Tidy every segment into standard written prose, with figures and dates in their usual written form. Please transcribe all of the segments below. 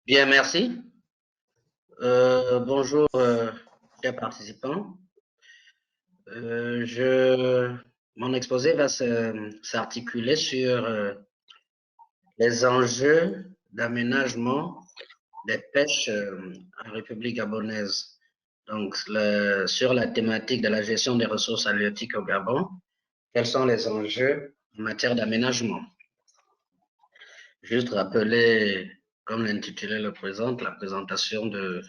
Bien, merci. Bonjour, chers participants. Mon exposé va s'articuler sur les enjeux d'aménagement des pêches en République gabonaise. Donc, sur la thématique de la gestion des ressources halieutiques au Gabon, quels sont les enjeux en matière d'aménagement? Juste rappeler, comme l'intitulé le présente, la présentation de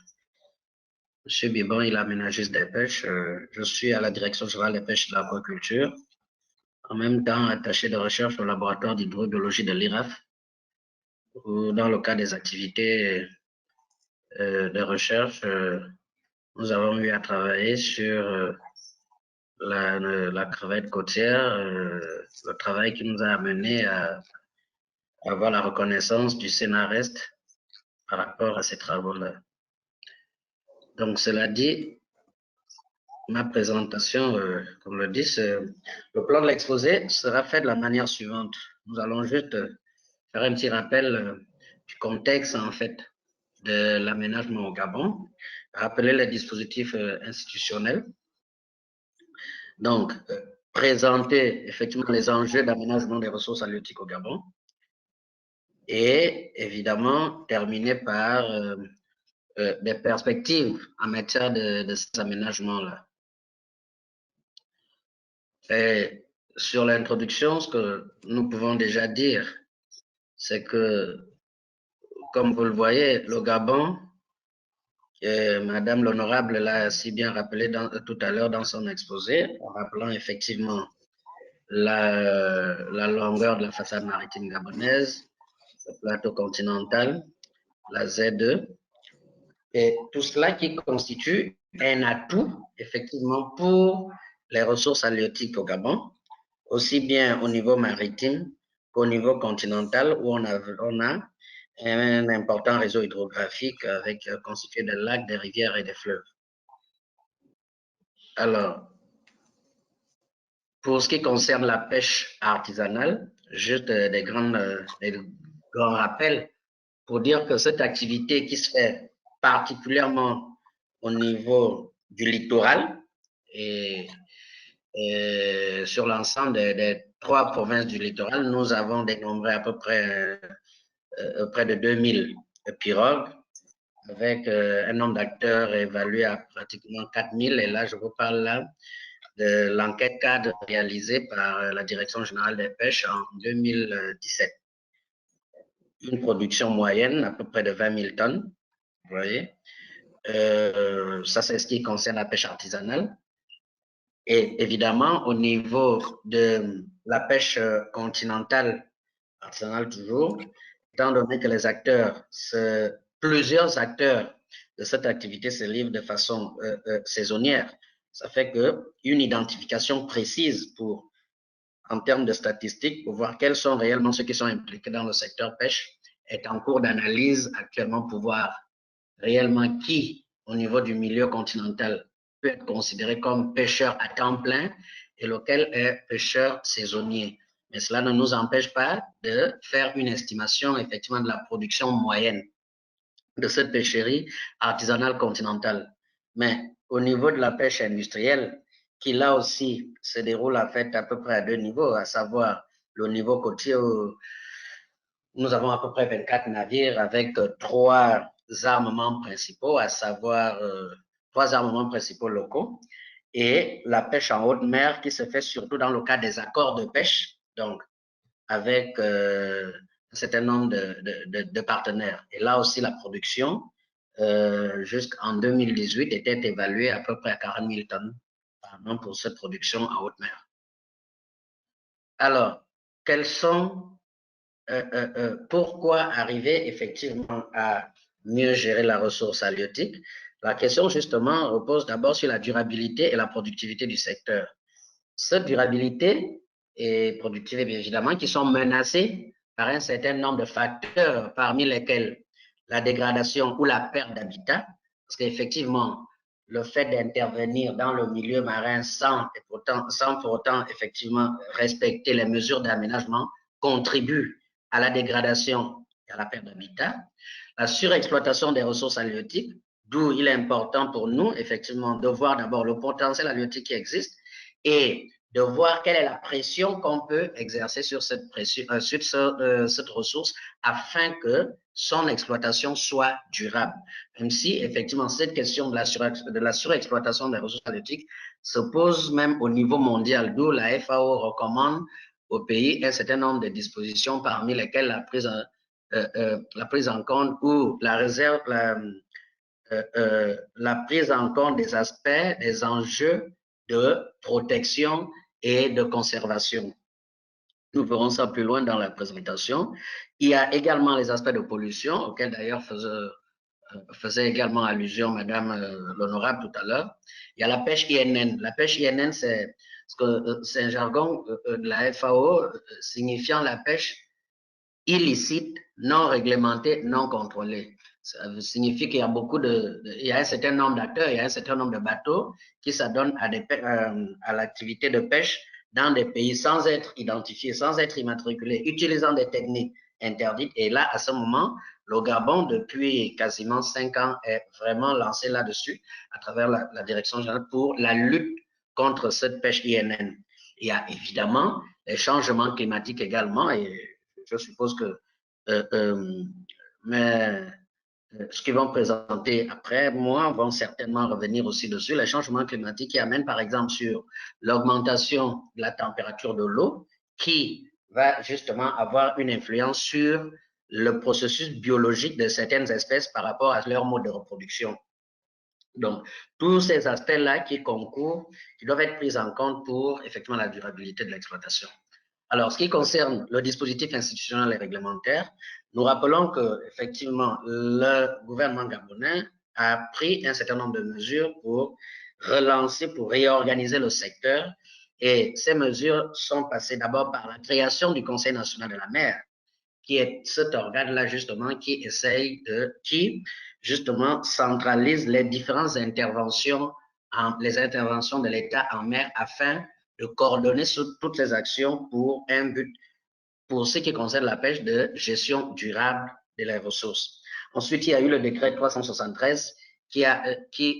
Monsieur Biban, il est aménagiste des pêches. Je suis à la direction générale des pêches et de l'aquaculture, en même temps attaché de recherche au laboratoire d'hydrobiologie de l'IRAF, où dans le cadre des activités de recherche, nous avons eu à travailler sur la crevette côtière, le travail qui nous a amené à avoir la reconnaissance du Sénarest par rapport à ces travaux-là. Donc, cela dit, ma présentation, comme le dit, le plan de l'exposé sera fait de la manière suivante. Nous allons juste faire un petit rappel du contexte, en fait, de l'aménagement au Gabon, rappeler les dispositifs institutionnels, donc présenter effectivement les enjeux d'aménagement des ressources halieutiques au Gabon et évidemment terminer par des perspectives en matière de ces aménagements-là. Et sur l'introduction, ce que nous pouvons déjà dire, c'est que, comme vous le voyez, le Gabon, Madame l'Honorable l'a si bien rappelé tout à l'heure dans son exposé, en rappelant effectivement la longueur de la façade maritime gabonaise, le plateau continental, la Z2, et tout cela qui constitue un atout, effectivement, pour les ressources halieutiques au Gabon, aussi bien au niveau maritime qu'au niveau continental, où on a un important réseau hydrographique avec constitué de lacs, des rivières et des fleuves. Alors, pour ce qui concerne la pêche artisanale, juste des grands rappels pour dire que cette activité qui se fait particulièrement au niveau du littoral et sur l'ensemble des 3 provinces du littoral, nous avons dénombré à peu près près de 2000 pirogues avec un nombre d'acteurs évalué à pratiquement 4000. Et là, je vous parle là de l'enquête cadre réalisée par la Direction générale des pêches en 2017. Une production moyenne à peu près de 20 000 tonnes, vous voyez. Ça, c'est ce qui concerne la pêche artisanale. Et évidemment, au niveau de la pêche continentale, artisanale toujours, étant donné que plusieurs acteurs de cette activité se livrent de façon saisonnière, ça fait qu'une identification précise en termes de statistiques, pour voir quels sont réellement ceux qui sont impliqués dans le secteur pêche, est en cours d'analyse actuellement pour voir réellement qui, au niveau du milieu continental, peut être considéré comme pêcheur à temps plein et lequel est pêcheur saisonnier. Mais cela ne nous empêche pas de faire une estimation effectivement de la production moyenne de cette pêcherie artisanale continentale. Mais au niveau de la pêche industrielle, qui là aussi se déroule en fait à peu près à deux niveaux, à savoir le niveau côtier où nous avons à peu près 24 navires avec trois armements principaux, à savoir trois armements principaux locaux, et la pêche en haute mer qui se fait surtout dans le cadre des accords de pêche, donc avec un certain nombre de partenaires. Et là aussi, la production, jusqu'en 2018, était évaluée à peu près à 40 000 tonnes par an pour cette production en haute mer. Alors, pourquoi arriver effectivement à mieux gérer la ressource halieutique? La question justement repose d'abord sur la durabilité et la productivité du secteur. Cette durabilité et productivité, bien évidemment, qui sont menacées par un certain nombre de facteurs, parmi lesquels la dégradation ou la perte d'habitat, parce qu'effectivement, le fait d'intervenir dans le milieu marin sans pour autant effectivement respecter les mesures d'aménagement contribue à la dégradation il y a la perte d'habitat, la surexploitation des ressources halieutiques, d'où il est important pour nous, effectivement, de voir d'abord le potentiel halieutique qui existe et de voir quelle est la pression qu'on peut exercer sur cette cette ressource afin que son exploitation soit durable. Même si, effectivement, cette question de la surexploitation des ressources halieutiques se pose même au niveau mondial, d'où la FAO recommande au pays un certain nombre de dispositions, parmi lesquelles la prise en compte ou la réserve, la prise en compte des aspects, des enjeux de protection et de conservation. Nous verrons ça plus loin dans la présentation. Il y a également les aspects de pollution, auxquels d'ailleurs faisait également allusion Madame l'Honorable tout à l'heure. Il y a la pêche INN. La pêche INN, c'est un jargon de la FAO signifiant la pêche illicite, non réglementée, non contrôlée. Ça signifie qu'il y a il y a un certain nombre d'acteurs, il y a un certain nombre de bateaux qui s'adonnent à l'activité de pêche dans des pays sans être identifiés, sans être immatriculés, utilisant des techniques interdites. Et là, à ce moment, le Gabon, depuis quasiment 5 ans, est vraiment lancé là-dessus, à travers la Direction générale pour la lutte contre cette pêche INN. Il y a évidemment les changements climatiques également, et je suppose que mais ce qu'ils vont présenter après moi vont certainement revenir aussi dessus, les changements climatiques qui amènent par exemple sur l'augmentation de la température de l'eau qui va justement avoir une influence sur le processus biologique de certaines espèces par rapport à leur mode de reproduction. Donc, tous ces aspects-là qui concourent, qui doivent être pris en compte pour effectivement la durabilité de l'exploitation. Alors, ce qui concerne le dispositif institutionnel et réglementaire, nous rappelons que effectivement le gouvernement gabonais a pris un certain nombre de mesures pour relancer, pour réorganiser le secteur. Et ces mesures sont passées d'abord par la création du Conseil national de la mer, qui est cet organe-là justement qui justement centralise les différentes interventions, les interventions de l'État en mer afin de coordonner toutes les actions pour un but, pour ce qui concerne la pêche de gestion durable de les ressources. Ensuite, il y a eu le décret 373 qui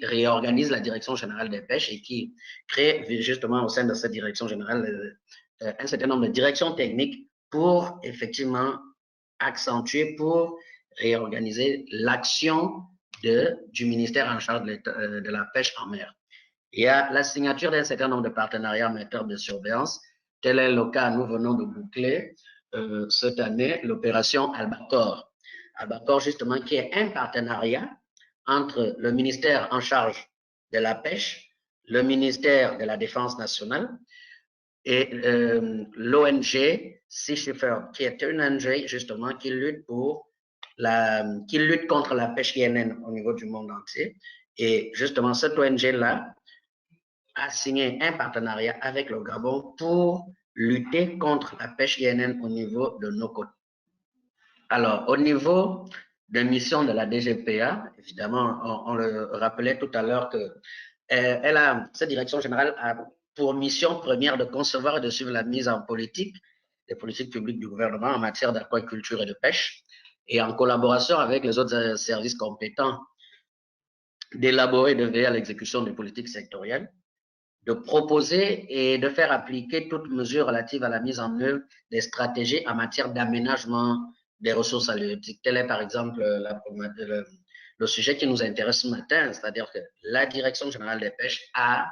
réorganise la direction générale des pêches et qui crée justement au sein de cette direction générale un certain nombre de directions techniques pour effectivement accentuer, pour réorganiser l'action du ministère en charge de la pêche en mer. Il y a la signature d'un certain nombre de partenariats en matière de surveillance. Tel est le cas, nous venons de boucler cette année l'opération Albacore. Albacore, justement, qui est un partenariat entre le ministère en charge de la pêche, le ministère de la Défense nationale et l'ONG Sea Shepherd, qui est une ONG justement qui lutte contre la pêche INN au niveau du monde entier. Et justement, cette ONG-là a signé un partenariat avec le Gabon pour lutter contre la pêche INN au niveau de nos côtes. Alors, au niveau des missions de la DGPA, évidemment, on le rappelait tout à l'heure que cette direction générale a pour mission première de concevoir et de suivre la mise en politique des politiques publiques du gouvernement en matière d'aquaculture et de pêche, et en collaboration avec les autres services compétents, d'élaborer et de veiller à l'exécution des politiques sectorielles, de proposer et de faire appliquer toutes mesures relatives à la mise en œuvre des stratégies en matière d'aménagement des ressources halieutiques. Tel est par exemple le sujet qui nous intéresse ce matin, c'est-à-dire que la Direction générale des pêches a,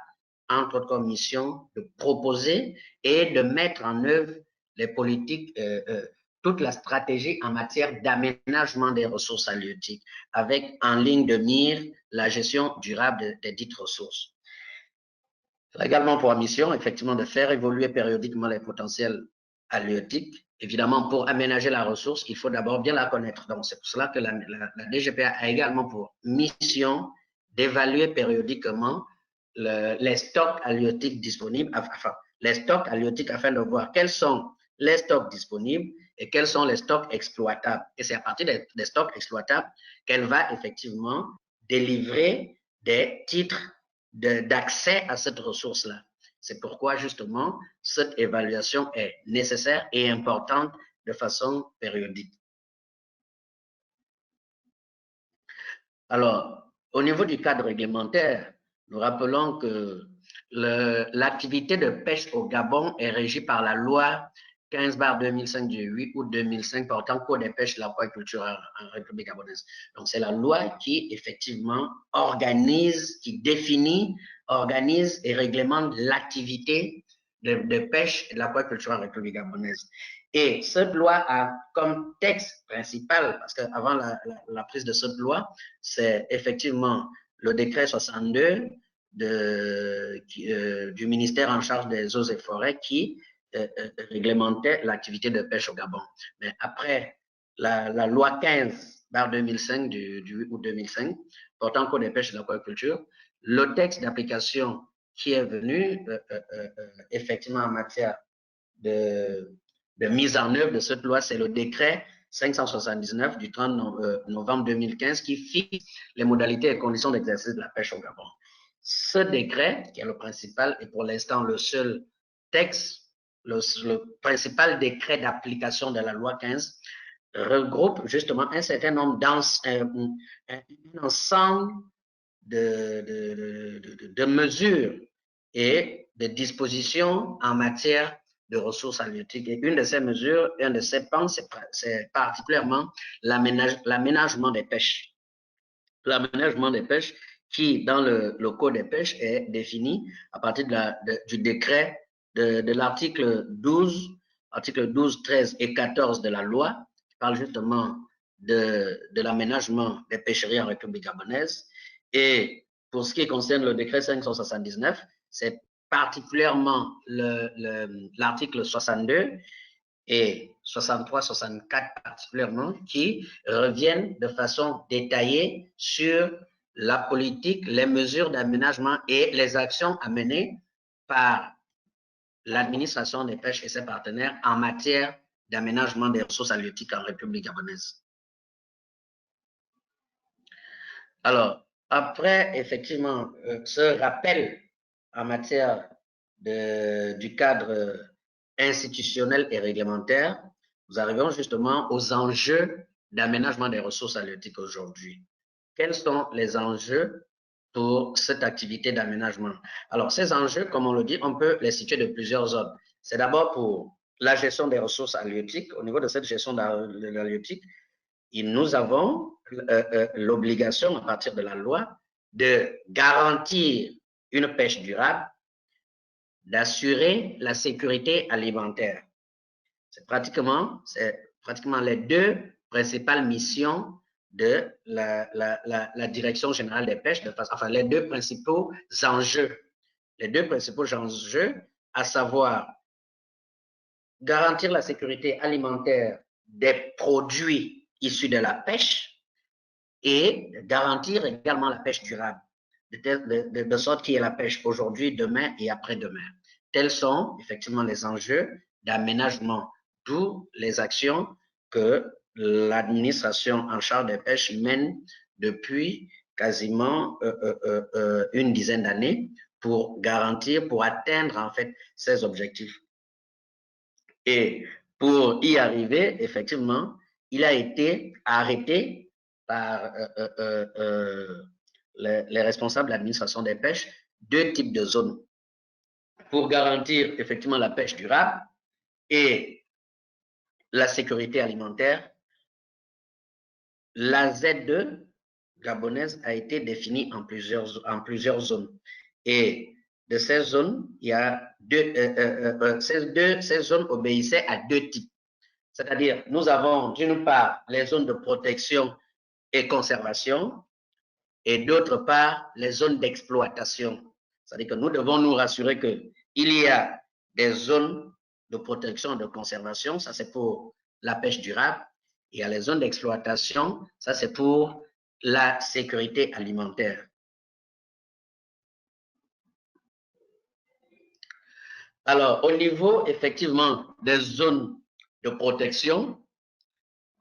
entre autres, comme mission de proposer et de mettre en œuvre les politiques, toute la stratégie en matière d'aménagement des ressources halieutiques, avec en ligne de mire la gestion durable des dites ressources. Également pour mission, effectivement, de faire évoluer périodiquement les potentiels halieutiques. Évidemment, pour aménager la ressource, il faut d'abord bien la connaître. Donc, c'est pour cela que la DGPA a également pour mission d'évaluer périodiquement les stocks halieutiques disponibles, enfin, les stocks halieutiques afin de voir quels sont les stocks disponibles et quels sont les stocks exploitables. Et c'est à partir des stocks exploitables qu'elle va effectivement délivrer des titres d'accès à cette ressource-là. C'est pourquoi, justement, cette évaluation est nécessaire et importante de façon périodique. Alors, au niveau du cadre réglementaire, nous rappelons que l'activité de pêche au Gabon est régie par la loi 15/2005 du 8 août 2005 portant code des pêches et l'aquaculture en République gabonaise. Donc, c'est la loi qui, effectivement, organise, qui définit, organise et réglemente l'activité de pêche et de l'aquaculture en République gabonaise. Et cette loi a comme texte principal, parce qu'avant la prise de cette loi, c'est effectivement le décret 62 du ministère en charge des eaux et forêts qui réglementait l'activité de pêche au Gabon. Mais après la loi 15/2005 du 8 août 2005 portant code des pêches et de l'aquaculture, le texte d'application qui est venu effectivement en matière de mise en œuvre de cette loi, c'est le décret 579 du 30 novembre 2015 qui fixe les modalités et conditions d'exercice de la pêche au Gabon. Ce décret, qui est le principal et pour l'instant le seul texte, le principal décret d'application de la loi 15, regroupe justement un certain nombre un ensemble de mesures et de dispositions en matière de ressources halieutiques. Et une de ces mesures, un de ces pans, c'est particulièrement l'aménagement des pêches. L'aménagement des pêches qui, dans le code des pêches, est défini à partir du décret de l'article 12, article 12, 13 et 14 de la loi, qui parle justement de l'aménagement des pêcheries en République gabonaise. Et pour ce qui concerne le décret 579, c'est particulièrement l'article 62 et 63, 64 particulièrement, qui reviennent de façon détaillée sur la politique, les mesures d'aménagement et les actions à mener par l'administration des pêches et ses partenaires en matière d'aménagement des ressources halieutiques en République gabonaise. Alors, après, effectivement, ce rappel en matière du cadre institutionnel et réglementaire, nous arrivons justement aux enjeux d'aménagement des ressources halieutiques aujourd'hui. Quels sont les enjeux pour cette activité d'aménagement? Alors, ces enjeux, comme on le dit, on peut les situer de plusieurs ordres. C'est d'abord pour la gestion des ressources halieutiques. Au niveau de cette gestion de l'halieutique, nous avons l'obligation, à partir de la loi, de garantir une pêche durable, d'assurer la sécurité alimentaire. C'est pratiquement les deux principales missions de la Direction générale des pêches, enfin les deux principaux enjeux. Les deux principaux enjeux, à savoir garantir la sécurité alimentaire des produits issus de la pêche et garantir également la pêche durable, de sorte qu'il y ait la pêche aujourd'hui, demain et après-demain. Tels sont effectivement les enjeux d'aménagement, d'où les actions que l'administration en charge des pêches mène depuis quasiment une dizaine d'années pour garantir, pour atteindre en fait ces objectifs. Et pour y arriver, effectivement, il a été arrêté par les responsables de l'administration des pêches deux types de zones pour garantir effectivement la pêche durable et la sécurité alimentaire. La Z2 gabonaise a été définie en plusieurs zones. Et de ces zones, il y a ces zones obéissaient à deux types. C'est-à-dire, nous avons d'une part les zones de protection et conservation et d'autre part les zones d'exploitation. C'est-à-dire que nous devons nous rassurer qu'il y a des zones de protection et de conservation, ça c'est pour la pêche durable, et il y a les zones d'exploitation, ça c'est pour la sécurité alimentaire. Alors, au niveau effectivement des zones de protection,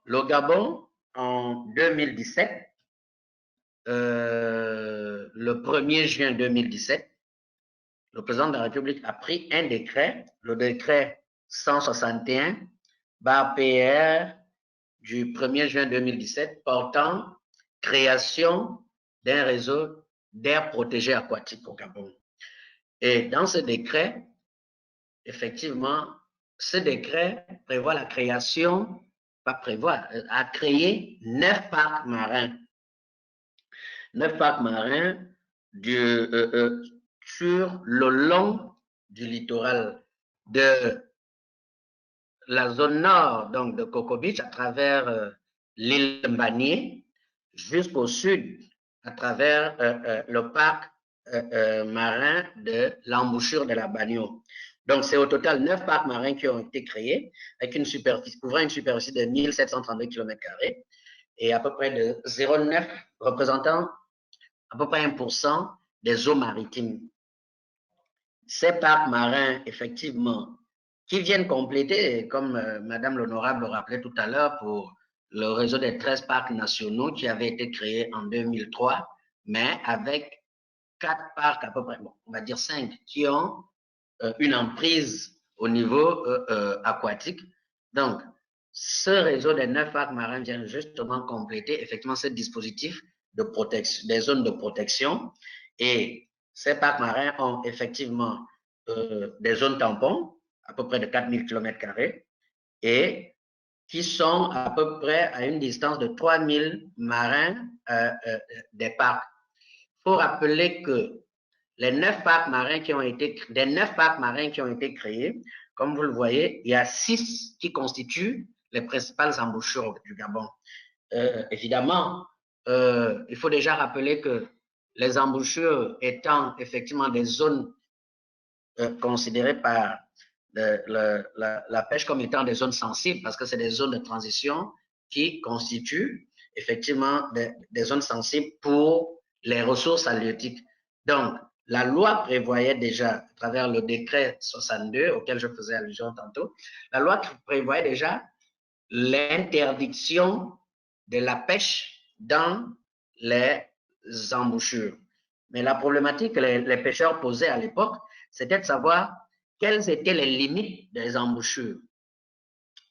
le Gabon, en 2017, le 1er juin 2017, le président de la République a pris un décret, le décret 161/PR du 1er juin 2017, portant création d'un réseau d'aires protégées aquatiques au Gabon. Et dans ce décret, effectivement, ce décret prévoit la création, pas prévoit, a créé 9 parcs marins. 9 parcs marins sur le long du littoral de la zone nord, donc de Coco Beach, à travers l'île Mbanié, jusqu'au sud, à travers le parc marin de l'embouchure de la Bagno. Donc, c'est au total 9 parcs marins qui ont été créés, avec une superficie, couvrant une superficie de 1732 km et à peu près de 0,9 représentant à peu près 1% des eaux maritimes. Ces parcs marins, effectivement, qui viennent compléter, comme Madame l'Honorable le rappelait tout à l'heure, pour le réseau des 13 parcs nationaux qui avait été créé en 2003, mais avec 4 parcs à peu près, bon, on va dire 5, qui ont une emprise au niveau aquatique. Donc, ce réseau des 9 parcs marins vient justement compléter effectivement ce dispositif de protection, des zones de protection. Et ces parcs marins ont effectivement des zones tampons, à peu près de 4000 km², et qui sont à peu près à une distance de 3000 marins des parcs. Il faut rappeler que les 9 parcs marins qui ont été, des 9 parcs marins qui ont été créés, comme vous le voyez, il y a 6 qui constituent les principales embouchures du Gabon. Évidemment, il faut déjà rappeler que les embouchures étant effectivement des zones considérées par la pêche comme étant des zones sensibles, parce que c'est des zones de transition qui constituent effectivement des zones sensibles pour les ressources halieutiques. Donc, la loi prévoyait déjà, à travers le décret 62, auquel je faisais allusion tantôt, la loi prévoyait déjà l'interdiction de la pêche dans les embouchures. Mais la problématique que les pêcheurs posaient à l'époque, c'était de savoir quelles étaient les limites des embouchures.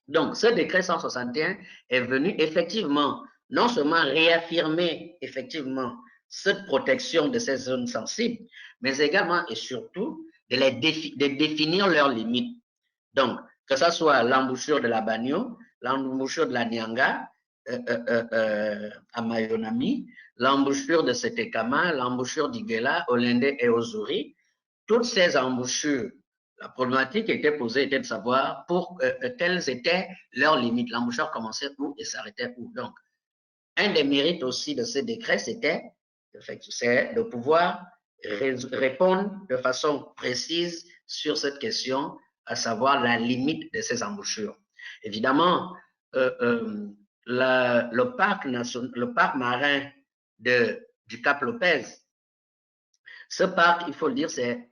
Donc, ce décret 161 est venu effectivement non seulement réaffirmer effectivement cette protection de ces zones sensibles, mais également et surtout de définir leurs limites. Donc, que ce soit l'embouchure de la Bagno, l'embouchure de la Nyanga à Mayonami, l'embouchure de Setekama, l'embouchure d'Iguela, Olende et Ozuri, toutes ces embouchures, la problématique était posée était de savoir quelles étaient leurs limites. L'embouchure commençait où et s'arrêtait où. Donc, un des mérites aussi de ce décret, c'est de pouvoir répondre de façon précise sur cette question, à savoir la limite de ces embouchures. Évidemment, le parc marin du Cap Lopez, ce parc, il faut le dire, c'est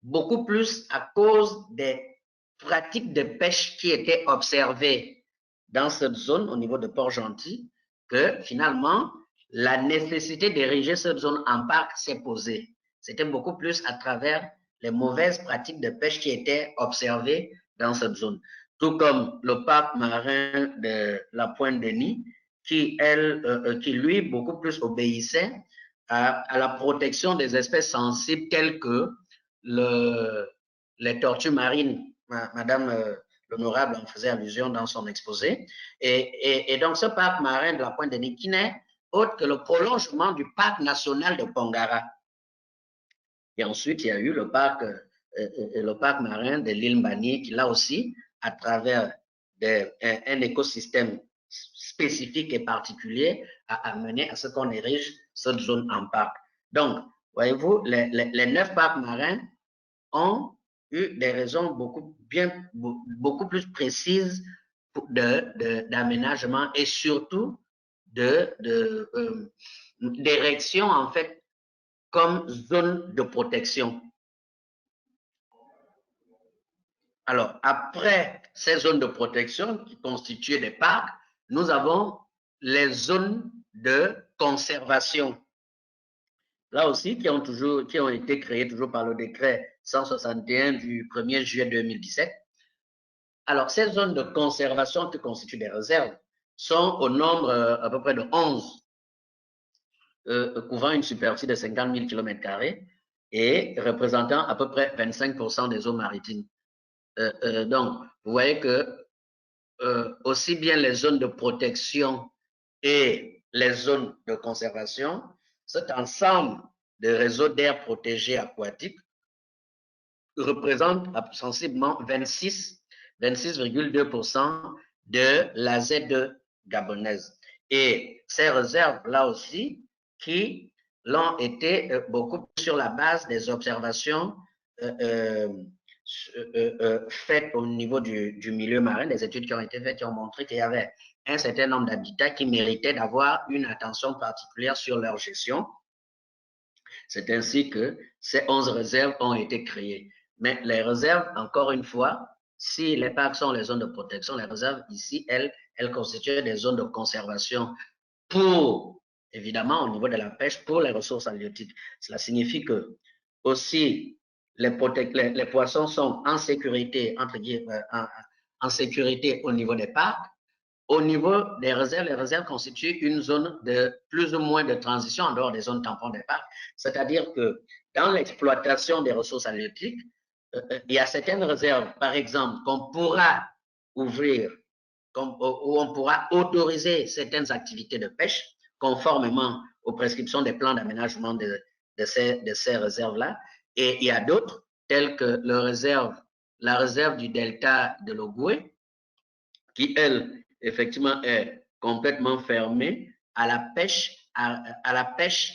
beaucoup plus à cause des pratiques de pêche qui étaient observées dans cette zone au niveau de Port-Gentil que finalement, la nécessité d'ériger cette zone en parc s'est posée. C'était beaucoup plus à travers les mauvaises pratiques de pêche qui étaient observées dans cette zone. Tout comme le parc marin de la Pointe-Denis, qui lui, beaucoup plus obéissait à la protection des espèces sensibles telles que les tortues marines. Madame l'honorable en faisait allusion dans son exposé. Et donc, ce parc marin de la Pointe-Denis qui n'est autre que le prolongement du parc national de Pongara. Et ensuite, il y a eu le parc marin de l'île Mbanié qui, là aussi, à travers un écosystème spécifique et particulier, a amené à ce qu'on érige cette zone en parc. Donc, voyez-vous, les 9 parcs marins ont eu des raisons beaucoup plus précises d'aménagement et surtout d'érection, en fait, comme zone de protection. Alors, après ces zones de protection qui constituent des parcs, nous avons les zones de conservation. Là aussi, qui ont été créées toujours par le décret 161 du 1er juillet 2017. Alors, ces zones de conservation qui constituent des réserves sont au nombre à peu près de 11. couvrant une superficie de 50 000 km² et représentant à peu près 25% des eaux maritimes. Donc, vous voyez que aussi bien les zones de protection et les zones de conservation, cet ensemble de réseaux d'air protégés aquatiques représente sensiblement 26,2% de la Z2 gabonaise. Et ces réserves-là aussi, qui l'ont été beaucoup sur la base des observations faites au niveau du milieu marin, des études qui ont été faites qui ont montré qu'il y avait un certain nombre d'habitats qui méritaient d'avoir une attention particulière sur leur gestion. C'est ainsi que ces 11 réserves ont été créées. Mais les réserves, encore une fois, si les parcs sont les zones de protection, les réserves ici, elles constituent des zones de conservation pour, évidemment, au niveau de la pêche, pour les ressources halieutiques. Cela signifie que aussi les poissons sont en sécurité, entre guillemets, en sécurité au niveau des parcs. Au niveau des réserves, les réserves constituent une zone de plus ou moins de transition en dehors des zones tampons des parcs. C'est-à-dire que dans l'exploitation des ressources halieutiques, il y a certaines réserves, par exemple, qu'on pourra ouvrir, où on pourra autoriser certaines activités de pêche conformément aux prescriptions des plans d'aménagement de ces réserves-là. Et il y a d'autres, telles que la réserve du delta de l'Ogooué, qui, elle, effectivement, est complètement fermée à la pêche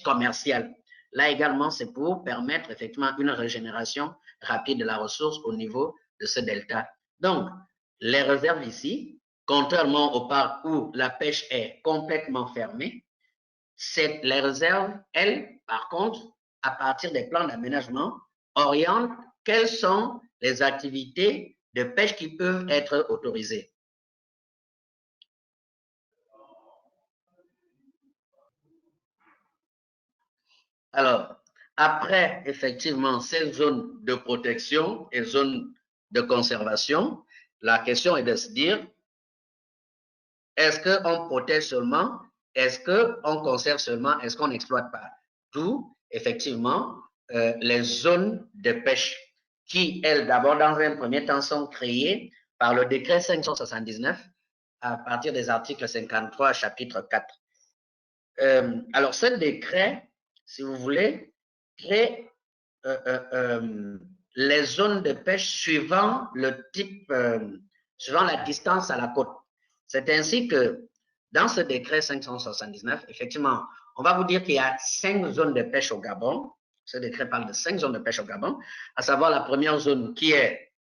commerciale. Là également, c'est pour permettre effectivement une régénération rapide de la ressource au niveau de ce delta. Donc, les réserves ici, contrairement au parc où la pêche est complètement fermée, les réserves, elles, par contre, à partir des plans d'aménagement, orientent quelles sont les activités de pêche qui peuvent être autorisées. Alors, après, effectivement, ces zones de protection et zones de conservation, la question est de se dire, est-ce qu'on protège seulement, est-ce qu'on conserve seulement, est-ce qu'on n'exploite pas? D'où, effectivement, les zones de pêche qui, elles, d'abord, dans un premier temps, sont créées par le décret 579 à partir des articles 53, chapitre 4. Alors, ce décret, si vous voulez, crée les zones de pêche suivant le type, suivant la distance à la côte. C'est ainsi que dans ce décret 579, effectivement, on va vous dire qu'il y a 5 zones de pêche au Gabon. Ce décret parle de 5 zones de pêche au Gabon, à savoir la première zone qui est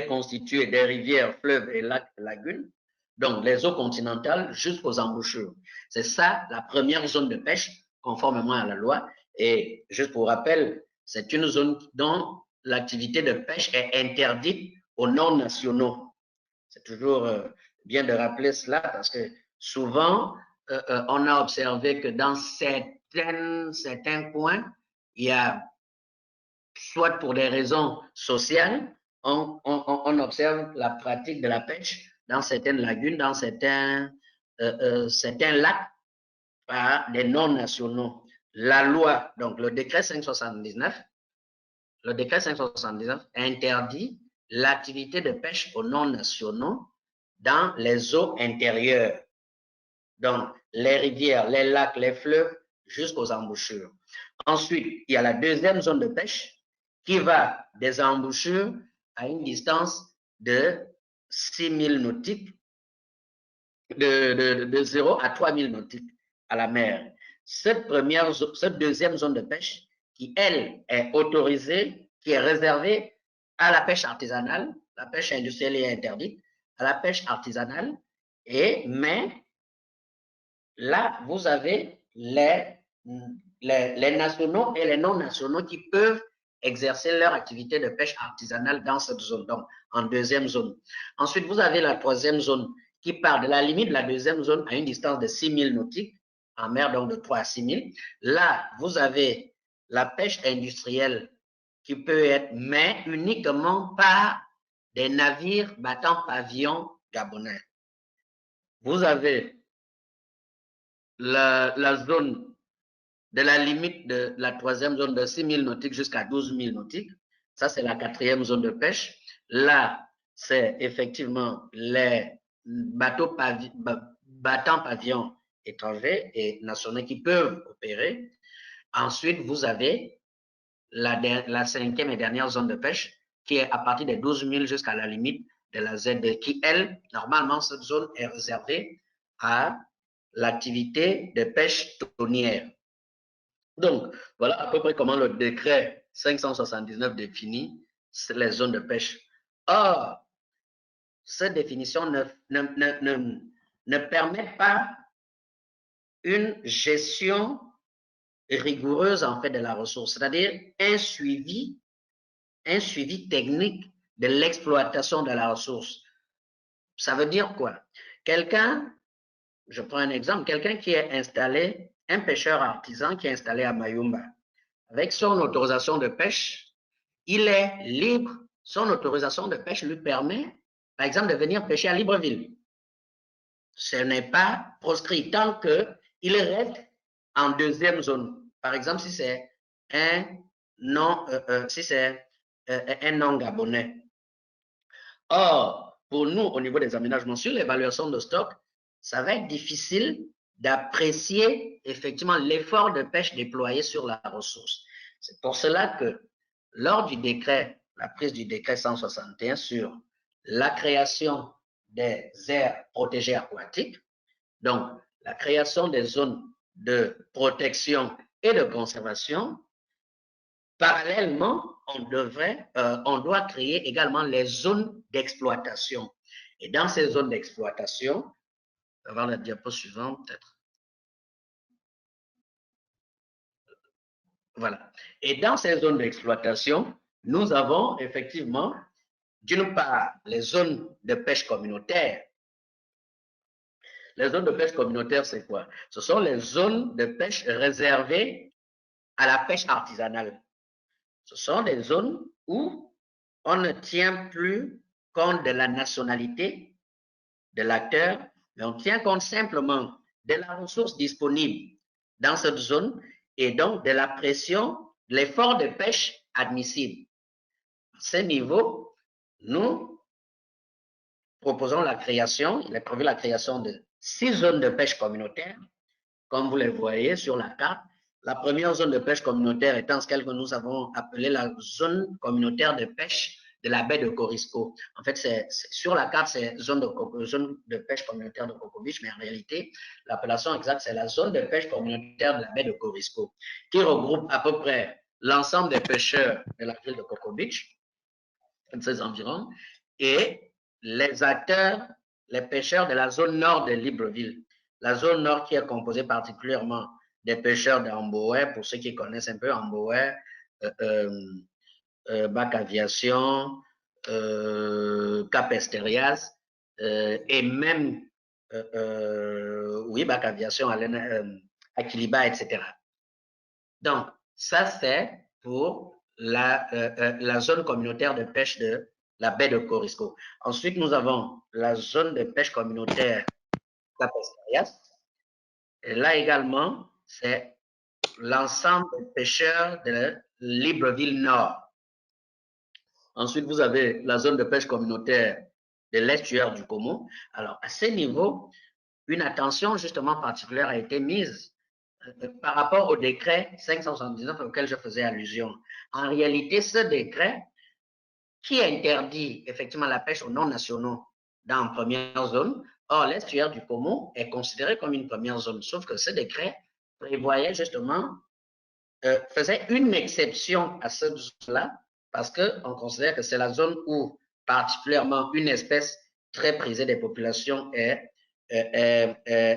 constituée des rivières, fleuves et lacs, lagunes. Donc, les eaux continentales jusqu'aux embouchures. C'est ça la première zone de pêche, conformément à la loi. Et juste pour rappel, c'est une zone dont l'activité de pêche est interdite aux non-nationaux. C'est toujours bien de rappeler cela parce que souvent, on a observé que dans certains coins, il y a, soit pour des raisons sociales, on observe la pratique de la pêche dans certaines lagunes, dans certains lacs par des non-nationaux. La loi, donc le décret 579, interdit l'activité de pêche aux non-nationaux dans les eaux intérieures. Donc, les rivières, les lacs, les fleuves, jusqu'aux embouchures. Ensuite, il y a la deuxième zone de pêche qui va des embouchures à une distance de 6000 nautiques, de 0 à 3000 nautiques à la mer. Cette deuxième zone de pêche, qui, elle, est autorisée, qui est réservée à la pêche artisanale, la pêche industrielle est interdite, à la pêche artisanale, mais là, vous avez les nationaux et les non-nationaux qui peuvent exercer leur activité de pêche artisanale dans cette zone, donc en deuxième zone. Ensuite, vous avez la troisième zone qui part de la limite de la deuxième zone à une distance de 6000 nautiques, en mer donc de 3 à 6000. Là, vous avez la pêche industrielle qui peut être, mais uniquement par des navires battant pavillon gabonais. Vous avez la zone de la limite de la troisième zone de 6 000 nautiques jusqu'à 12 000 nautiques. Ça, c'est la quatrième zone de pêche. Là, c'est effectivement les bateaux battant pavillon étrangers et nationaux qui peuvent opérer. Ensuite, vous avez la cinquième et dernière zone de pêche qui est à partir des 12 000 jusqu'à la limite de la Z2, qui, elle, normalement, cette zone est réservée à l'activité de pêche tonnière. Donc, voilà à peu près comment le décret 579 définit les zones de pêche. Or, cette définition ne permet pas une gestion rigoureuse en fait de la ressource, c'est-à-dire un suivi technique de l'exploitation de la ressource. Ça veut dire quoi? Quelqu'un, je prends un exemple, quelqu'un qui est installé, un pêcheur artisan qui est installé à Mayumba, avec son autorisation de pêche, il est libre. Son autorisation de pêche lui permet, par exemple, de venir pêcher à Libreville. Ce n'est pas proscrit tant qu'il reste en deuxième zone. Par exemple, si c'est un non, un non gabonais. Or, pour nous, au niveau des aménagements sur l'évaluation de stock, ça va être difficile d'apprécier effectivement l'effort de pêche déployé sur la ressource. C'est pour cela que lors du décret, la prise du décret 161 sur la création des aires protégées aquatiques, donc la création des zones de protection et de conservation, parallèlement, on doit créer également les zones d'exploitation. Et dans ces zones d'exploitation, avant la diapo suivante peut-être. Voilà. Et dans ces zones d'exploitation, nous avons effectivement, d'une part, les zones de pêche communautaire. Les zones de pêche communautaire, c'est quoi? Ce sont les zones de pêche réservées à la pêche artisanale. Ce sont des zones où on ne tient plus compte de la nationalité de l'acteur, mais on tient compte simplement de la ressource disponible dans cette zone et donc de la pression, de l'effort de pêche admissible. À ce niveau, nous proposons la création, il est prévu la création de 6 zones de pêche communautaire, comme vous les voyez sur la carte. La première zone de pêche communautaire étant celle que nous avons appelée la zone communautaire de pêche de la baie de Corisco. En fait, sur la carte, c'est zone de pêche communautaire de Coco Beach, mais en réalité, l'appellation exacte, c'est la zone de pêche communautaire de la baie de Corisco, qui regroupe à peu près l'ensemble des pêcheurs de la ville de Coco Beach, de ses environs, et les acteurs, les pêcheurs de la zone nord de Libreville. La zone nord qui est composée particulièrement des pêcheurs d'Amboé, pour ceux qui connaissent un peu Amboé, Bac Aviation, Cap Esterias, et même, oui, Bac Aviation, Aquiliba, etc. Donc, ça, c'est pour la zone communautaire de pêche de la baie de Corisco. Ensuite, nous avons la zone de pêche communautaire Cap Esterias. Et là également, c'est l'ensemble des pêcheurs de Libreville Nord. Ensuite, vous avez la zone de pêche communautaire de l'estuaire du Como. Alors, à ce niveau, une attention justement particulière a été mise par rapport au décret 579 auquel je faisais allusion. En réalité, ce décret qui interdit effectivement la pêche aux non-nationaux dans la première zone, or l'estuaire du Como est considéré comme une première zone, sauf que ce décret prévoyait justement, faisait une exception à cette zone-là, parce qu'on considère que c'est la zone où particulièrement une espèce très prisée des populations est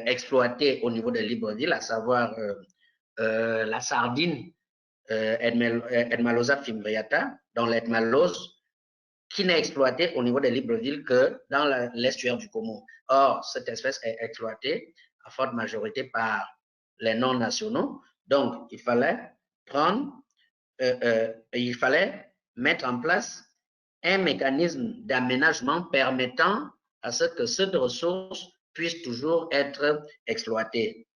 exploitée au niveau de Libreville, à savoir la sardine Edmalosa fimbriata, dont l'Edmalose, qui n'est exploitée au niveau de Libreville que dans l'estuaire du Como. Or, cette espèce est exploitée à forte majorité par les non-nationaux. Donc, il fallait il fallait mettre en place un mécanisme d'aménagement permettant à ce que cette ressource puisse toujours être exploitée.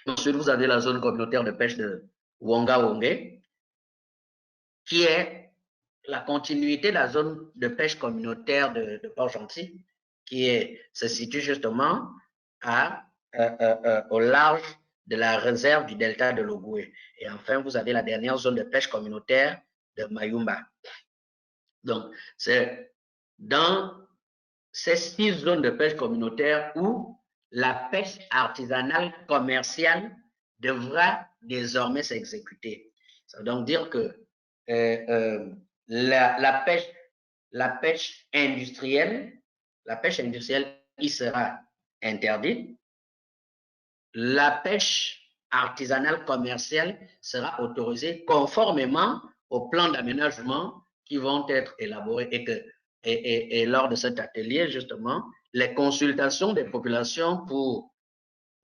Ensuite, vous avez la zone communautaire de pêche de Wonga-Wongé, qui est la continuité de la zone de pêche communautaire de Port-Gentil, qui se situe justement au large de la réserve du delta de l'Ogooué. Et enfin, vous avez la dernière zone de pêche communautaire de Mayumba. Donc, c'est dans ces 6 zones de pêche communautaire où la pêche artisanale commerciale devra désormais s'exécuter. Ça veut donc dire que la pêche industrielle y sera interdite. La pêche artisanale commerciale sera autorisée conformément aux plans d'aménagement qui vont être élaborés et lors de cet atelier, justement, les consultations des populations pour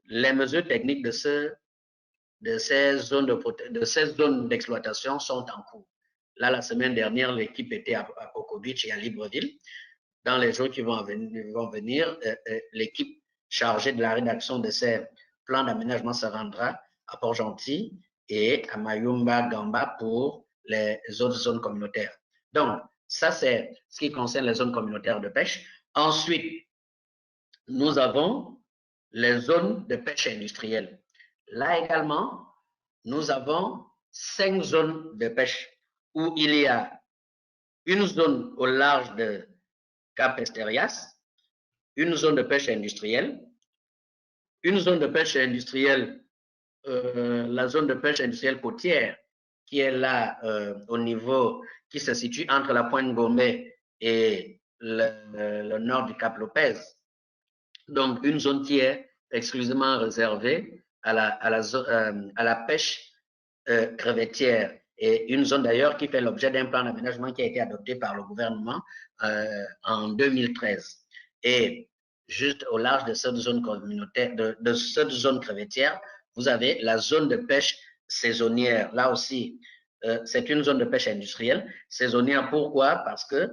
les mesures techniques de ces zones d'exploitation sont en cours. Là, la semaine dernière, l'équipe était à Coco Beach et à Libreville. Dans les jours qui vont venir, l'équipe chargée de la rédaction de ces plans d'aménagement se rendra à Port-Gentil et à Mayumba-Gamba pour les autres zones communautaires. Donc, ça, c'est ce qui concerne les zones communautaires de pêche. Ensuite, nous avons les zones de pêche industrielle. Là également, nous avons 5 zones de pêche où il y a une zone au large de Cap Esterias, une zone de pêche industrielle, une zone de pêche industrielle, la zone de pêche industrielle côtière, qui est là au niveau, qui se situe entre la pointe Gomé et le nord du Cap Lopez. Donc, une zone qui est exclusivement réservée à la pêche crevettière et une zone d'ailleurs qui fait l'objet d'un plan d'aménagement qui a été adopté par le gouvernement en 2013. Et juste au large de cette zone communautaire, de cette zone crevettière, vous avez la zone de pêche saisonnière. Là aussi, c'est une zone de pêche industrielle. Saisonnière, pourquoi? Parce que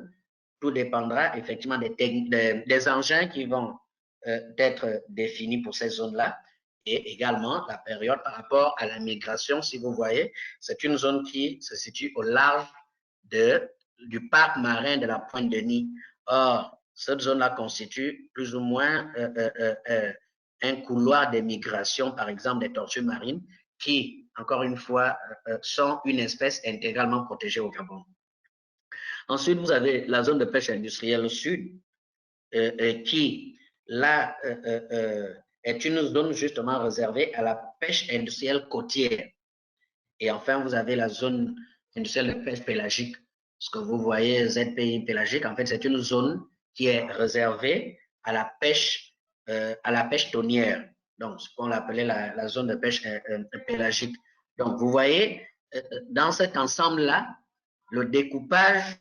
tout dépendra effectivement des engins qui vont être définis pour ces zones-là et également la période par rapport à la migration. Si vous voyez, c'est une zone qui se situe au large du parc marin de la Pointe-Denis. Or, cette zone-là constitue plus ou moins un couloir de migration, par exemple des tortues marines, qui, encore une fois, sont une espèce intégralement protégée au Gabon. Ensuite, vous avez la zone de pêche industrielle au sud, qui, là, est une zone justement réservée à la pêche industrielle côtière. Et enfin, vous avez la zone industrielle de pêche pélagique. Ce que vous voyez, ZPI pélagique, en fait, c'est une zone qui est réservée à la pêche tonnière. Donc, ce qu'on appelait la zone de pêche pélagique. Donc, vous voyez, dans cet ensemble-là, le découpage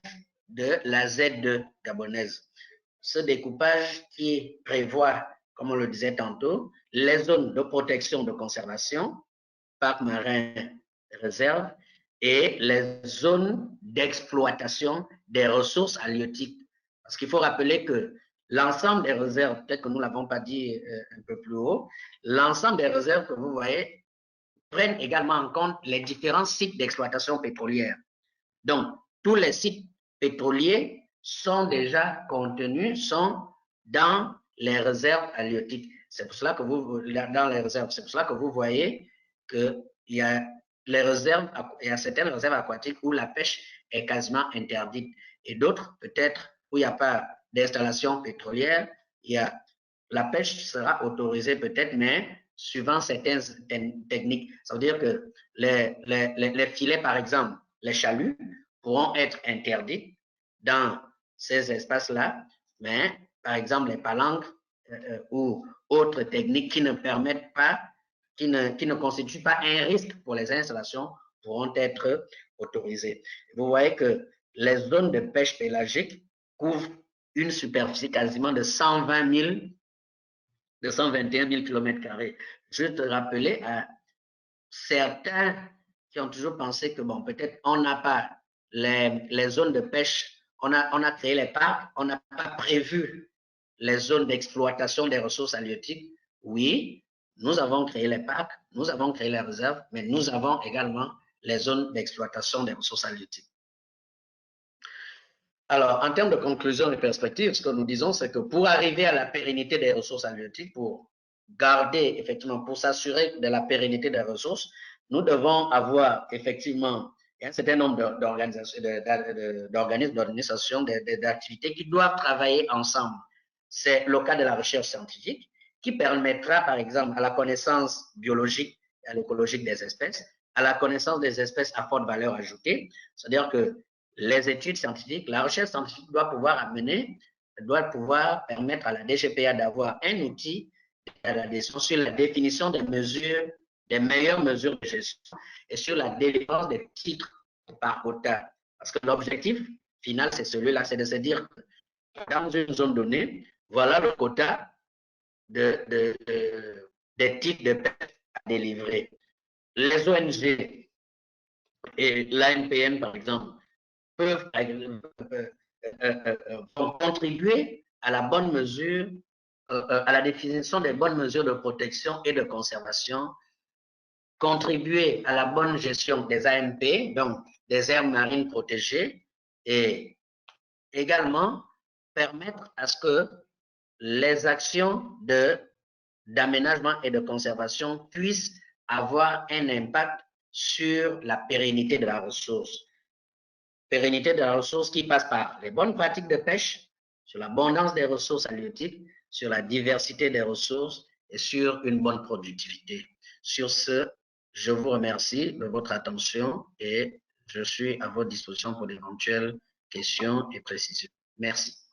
de la Z2 gabonaise. Ce découpage qui prévoit, comme on le disait tantôt, les zones de protection de conservation, parcs marins, réserves, et les zones d'exploitation des ressources halieutiques. Parce qu'il faut rappeler que l'ensemble des réserves, peut-être que nous ne l'avons pas dit un peu plus haut, l'ensemble des réserves que vous voyez prennent également en compte les différents sites d'exploitation pétrolière. Donc, tous les sites pétroliers sont déjà contenus, sont dans les réserves halieutiques. C'est pour cela que dans les réserves, c'est pour cela que vous voyez qu'il y a les réserves, il y a certaines réserves aquatiques où la pêche est quasiment interdite et d'autres, peut-être, où il n'y a pas d'installation pétrolière, la pêche sera autorisée peut-être, mais suivant certaines techniques. Ça veut dire que les filets, par exemple, les chaluts, pourront être interdits dans ces espaces-là, mais par exemple les palanques ou autres techniques qui ne permettent pas, qui ne constituent pas un risque pour les installations pourront être autorisées. Vous voyez que les zones de pêche pélagique couvrent une superficie quasiment de 121 000 km². Juste rappeler à certains qui ont toujours pensé que, bon, peut-être on n'a pas les zones de pêche, on a créé les parcs, on n'a pas prévu les zones d'exploitation des ressources halieutiques. Oui, nous avons créé les parcs, nous avons créé les réserves, mais nous avons également les zones d'exploitation des ressources halieutiques. Alors, en termes de conclusion et perspective, ce que nous disons, c'est que pour arriver à la pérennité des ressources halieutiques, pour garder, effectivement, pour s'assurer de la pérennité des ressources, nous devons avoir, effectivement, un certain nombre d'organismes, d'organisations, d'activités qui doivent travailler ensemble. C'est le cas de la recherche scientifique, qui permettra, par exemple, à la connaissance biologique et à l'écologique des espèces, à la connaissance des espèces à forte valeur ajoutée, c'est-à-dire que les études scientifiques, la recherche scientifique doit pouvoir amener, doit pouvoir permettre à la DGPA d'avoir un outil sur la définition des mesures, des meilleures mesures de gestion et sur la délivrance des titres par quota. Parce que l'objectif final, c'est celui-là, c'est de se dire que dans une zone donnée, voilà le quota des titres de pêche à délivrer. Les ONG et l'ANPM, par exemple, peuvent contribuer à la bonne mesure, à la définition des bonnes mesures de protection et de conservation, contribuer à la bonne gestion des AMP, donc des aires marines protégées, et également permettre à ce que les actions d'aménagement et de conservation puissent avoir un impact sur la pérennité de la ressource. Pérennité de la ressource qui passe par les bonnes pratiques de pêche, sur l'abondance des ressources halieutiques, sur la diversité des ressources et sur une bonne productivité. Sur ce, je vous remercie de votre attention et je suis à votre disposition pour d'éventuelles questions et précisions. Merci.